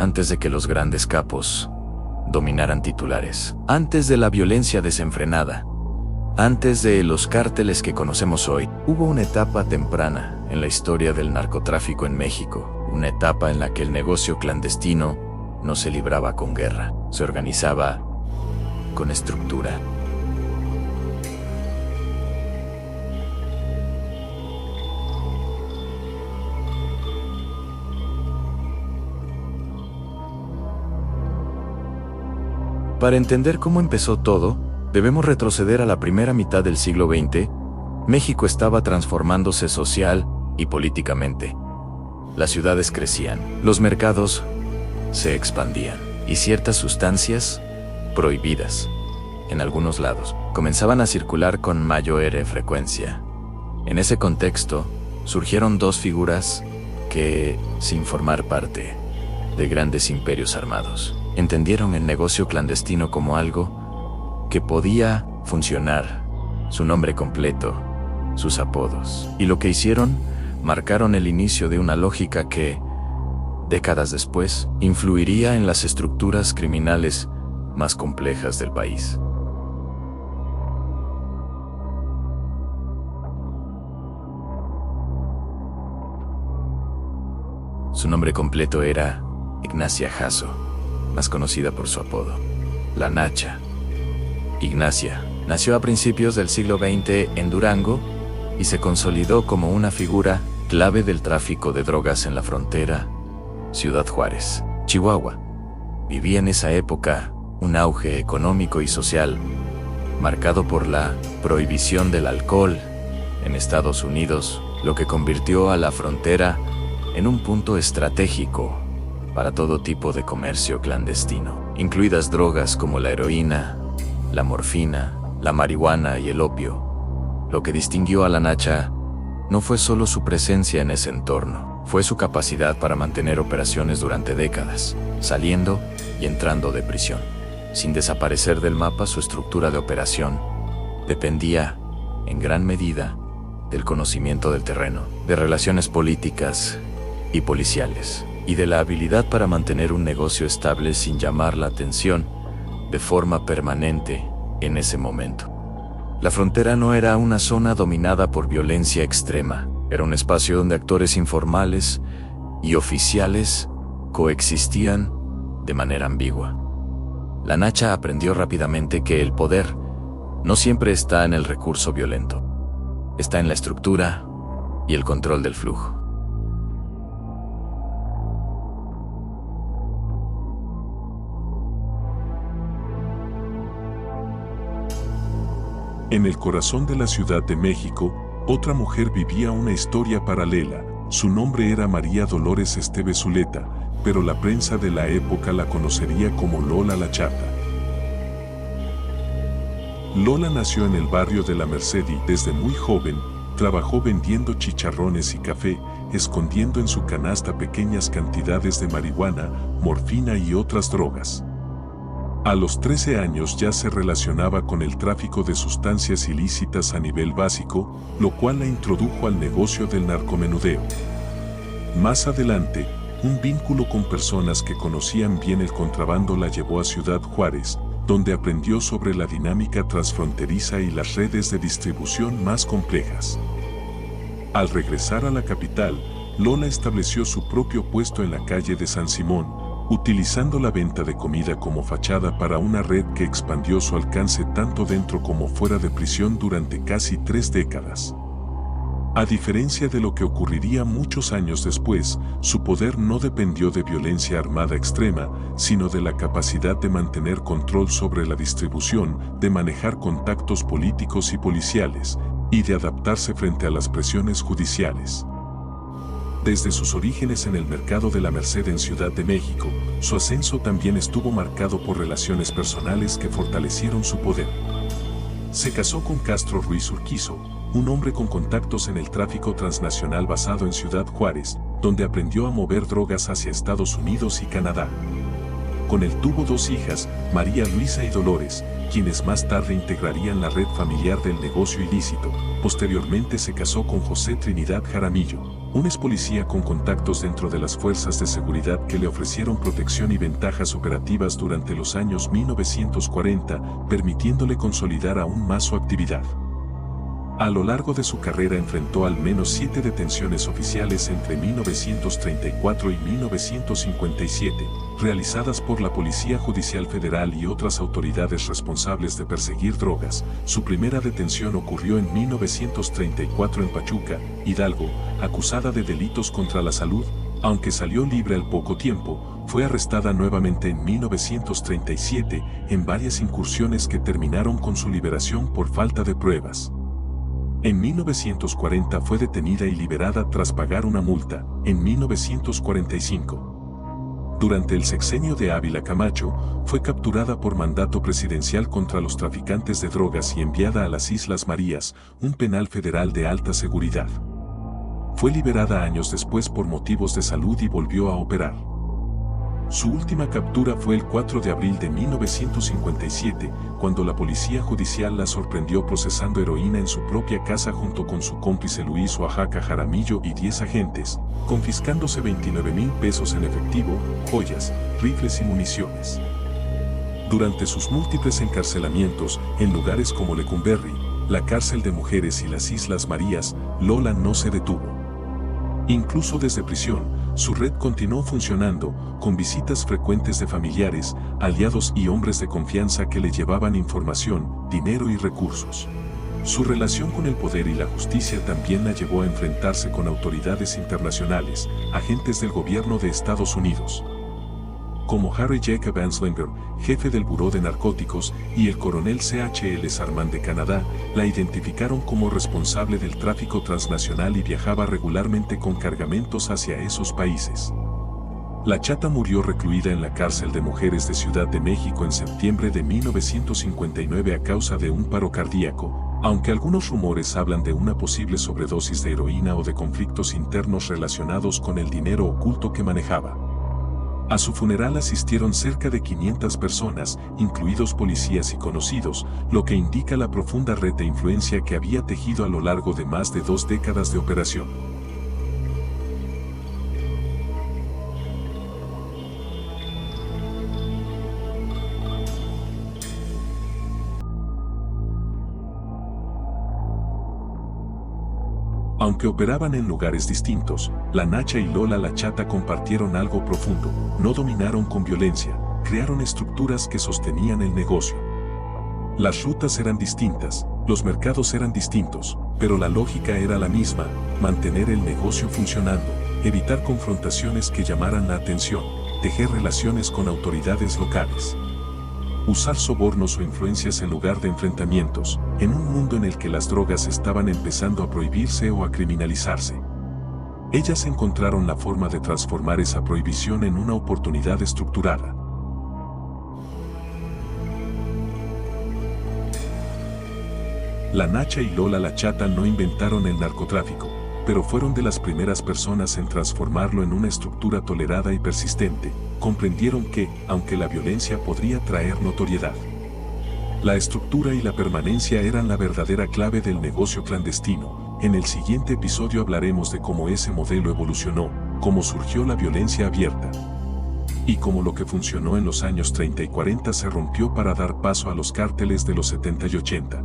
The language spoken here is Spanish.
antes de que los grandes capos dominaran titulares, antes de la violencia desenfrenada, antes de los cárteles que conocemos hoy. Hubo una etapa temprana en la historia del narcotráfico en México, una etapa en la que el negocio clandestino no se libraba con guerra, se organizaba con estructura. Para entender cómo empezó todo, debemos retroceder a la primera mitad del siglo XX. México estaba transformándose social y políticamente. Las ciudades crecían, los mercados se expandían y ciertas sustancias prohibidas, en algunos lados, comenzaban a circular con mayor frecuencia. En ese contexto, surgieron dos figuras que, sin formar parte de grandes imperios armados, entendieron el negocio clandestino como algo que podía funcionar. Su nombre completo, sus apodos y lo que hicieron marcaron el inicio de una lógica que, décadas después, influiría en las estructuras criminales más complejas del país. Su nombre completo era Ignacia Jasso, más conocida por su apodo, La Nacha. Ignacia nació a principios del siglo XX en Durango y se consolidó como una figura clave del tráfico de drogas en la frontera Ciudad Juárez, Chihuahua. Vivía en esa época un auge económico y social marcado por la prohibición del alcohol en Estados Unidos, lo que convirtió a la frontera en un punto estratégico para todo tipo de comercio clandestino, incluidas drogas como la heroína, la morfina, la marihuana y el opio. Lo que distinguió a La Nacha no fue solo su presencia en ese entorno, fue su capacidad para mantener operaciones durante décadas, saliendo y entrando de prisión. Sin desaparecer del mapa, su estructura de operación dependía, en gran medida, del conocimiento del terreno, de relaciones políticas y policiales, y de la habilidad para mantener un negocio estable sin llamar la atención de forma permanente en ese momento. La frontera no era una zona dominada por violencia extrema, era un espacio donde actores informales y oficiales coexistían de manera ambigua. La Nacha aprendió rápidamente que el poder no siempre está en el recurso violento, está en la estructura y el control del flujo. En el corazón de la Ciudad de México, otra mujer vivía una historia paralela. Su nombre era María Dolores Esteves Zuleta, pero la prensa de la época la conocería como Lola la Chata. Lola nació en el barrio de La Merced y, desde muy joven, trabajó vendiendo chicharrones y café, escondiendo en su canasta pequeñas cantidades de marihuana, morfina y otras drogas. A los 13 años ya se relacionaba con el tráfico de sustancias ilícitas a nivel básico, lo cual la introdujo al negocio del narcomenudeo. Más adelante, un vínculo con personas que conocían bien el contrabando la llevó a Ciudad Juárez, donde aprendió sobre la dinámica transfronteriza y las redes de distribución más complejas. Al regresar a la capital, Lola estableció su propio puesto en la calle de San Simón, utilizando la venta de comida como fachada para una red que expandió su alcance tanto dentro como fuera de prisión durante casi 3 décadas. A diferencia de lo que ocurriría muchos años después, su poder no dependió de violencia armada extrema, sino de la capacidad de mantener control sobre la distribución, de manejar contactos políticos y policiales, y de adaptarse frente a las presiones judiciales. Desde sus orígenes en el mercado de La Merced en Ciudad de México, su ascenso también estuvo marcado por relaciones personales que fortalecieron su poder. Se casó con Castro Ruiz Urquizo, un hombre con contactos en el tráfico transnacional basado en Ciudad Juárez, donde aprendió a mover drogas hacia Estados Unidos y Canadá. Con él tuvo dos hijas, María Luisa y Dolores, quienes más tarde integrarían la red familiar del negocio ilícito. Posteriormente se casó con José Trinidad Jaramillo, un ex policía con contactos dentro de las fuerzas de seguridad que le ofrecieron protección y ventajas operativas durante los años 1940, permitiéndole consolidar aún más su actividad. A lo largo de su carrera enfrentó al menos 7 detenciones oficiales entre 1934 y 1957, realizadas por la Policía Judicial Federal y otras autoridades responsables de perseguir drogas. Su primera detención ocurrió en 1934 en Pachuca, Hidalgo, acusada de delitos contra la salud. Aunque salió libre al poco tiempo, fue arrestada nuevamente en 1937 en varias incursiones que terminaron con su liberación por falta de pruebas. En 1940 fue detenida y liberada tras pagar una multa. En 1945, durante el sexenio de Ávila Camacho, fue capturada por mandato presidencial contra los traficantes de drogas y enviada a las Islas Marías, un penal federal de alta seguridad. Fue liberada años después por motivos de salud y volvió a operar. Su última captura fue el 4 de abril de 1957, cuando la policía judicial la sorprendió procesando heroína en su propia casa junto con su cómplice Luis Oaxaca Jaramillo y 10 agentes, confiscándose 29,000 pesos en efectivo, joyas, rifles y municiones. Durante sus múltiples encarcelamientos en lugares como Lecumberri, la cárcel de mujeres y las Islas Marías, Lola no se detuvo. Incluso desde prisión, su red continuó funcionando, con visitas frecuentes de familiares, aliados y hombres de confianza que le llevaban información, dinero y recursos. Su relación con el poder y la justicia también la llevó a enfrentarse con autoridades internacionales, agentes del gobierno de Estados Unidos, como Harry Jacob Anslinger, jefe del Buró de Narcóticos, y el coronel C.H.L. Sarman de Canadá, la identificaron como responsable del tráfico transnacional y viajaba regularmente con cargamentos hacia esos países. La Chata murió recluida en la cárcel de mujeres de Ciudad de México en septiembre de 1959 a causa de un paro cardíaco, aunque algunos rumores hablan de una posible sobredosis de heroína o de conflictos internos relacionados con el dinero oculto que manejaba. A su funeral asistieron cerca de 500 personas, incluidos policías y conocidos, lo que indica la profunda red de influencia que había tejido a lo largo de más de 2 décadas de operación. Aunque operaban en lugares distintos, la Nacha y Lola la Chata compartieron algo profundo: no dominaron con violencia, crearon estructuras que sostenían el negocio. Las rutas eran distintas, los mercados eran distintos, pero la lógica era la misma: mantener el negocio funcionando, evitar confrontaciones que llamaran la atención, tejer relaciones con autoridades locales. Usar sobornos o influencias en lugar de enfrentamientos, en un mundo en el que las drogas estaban empezando a prohibirse o a criminalizarse. Ellas encontraron la forma de transformar esa prohibición en una oportunidad estructurada. La Nacha y Lola la Chata no inventaron el narcotráfico, pero fueron de las primeras personas en transformarlo en una estructura tolerada y persistente. Comprendieron que, aunque la violencia podría traer notoriedad, la estructura y la permanencia eran la verdadera clave del negocio clandestino. En el siguiente episodio hablaremos de cómo ese modelo evolucionó, cómo surgió la violencia abierta, y cómo lo que funcionó en los años 30 y 40 se rompió para dar paso a los cárteles de los 70 y 80.